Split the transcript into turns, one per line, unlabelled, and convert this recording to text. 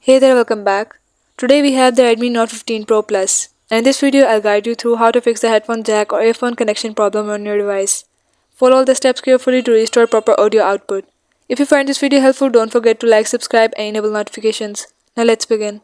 Hey there, welcome back. Today we have the Redmi Note 15 Pro Plus, and in this video I'll guide you through how to fix the headphone jack or earphone connection problem on your device. Follow all the steps carefully to restore proper audio output. If you find this video helpful, don't forget to like, subscribe and enable notifications. Now let's begin.